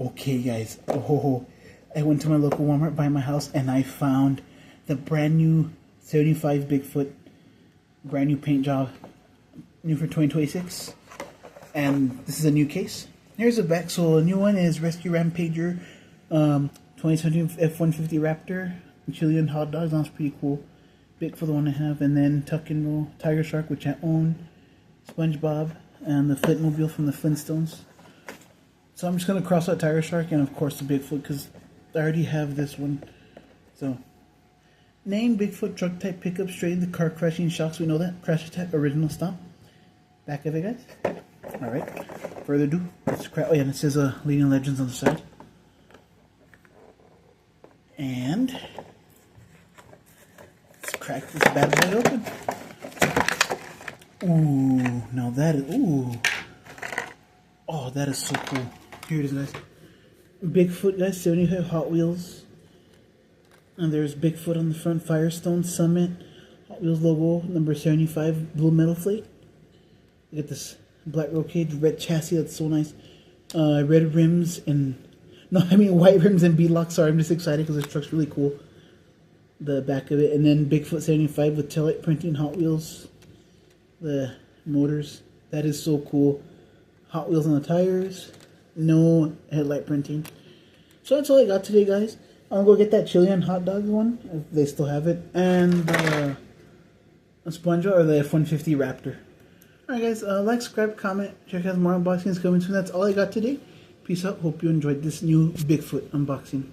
Okay, guys. Oh, I went to my local Walmart by my house and I found the brand new 75 Bigfoot, brand new paint job, new for 2026. And this is a new case. Here's the back. So a new one is Rescue Rampager, 2017 F-150 Raptor, Chilean hot dogs. That's pretty cool. Bigfoot, the one I have, and then Tuck and Roll Tiger Shark, which I own, SpongeBob, and the Flintmobile from the Flintstones. So I'm just going to cross out Tiger Shark and of course the Bigfoot because I already have this one. So, name Bigfoot truck type pickup straight into car crashing shocks. We know that. Crash attack, original stop. Back of it, guys. Alright. Further ado, let's crack. Oh yeah, and it says Leading Legends on the side. And let's crack this bad boy open. Ooh, now that is, ooh. Oh, that is so cool. Here it is, guys. Bigfoot, guys, 75 Hot Wheels. And there's Bigfoot on the front, Firestone, Summit, Hot Wheels logo, number 75, blue metal flake. Look at this black roll cage, red chassis, that's so nice. Red rims and, white rims and beadlocks. Sorry, I'm just excited because this truck's really cool. The back of it. And then Bigfoot 75 with taillight printing, Hot Wheels. The motors. That is so cool. Hot Wheels on the tires. No headlight printing. So that's all I got today, guys. I'm going to go get that Chilean hot dog one, if they still have it. And a SpongeBob or the F-150 Raptor. Alright, guys. Like, subscribe, comment. Check out more unboxings coming soon. That's all I got today. Peace out. Hope you enjoyed this new Bigfoot unboxing.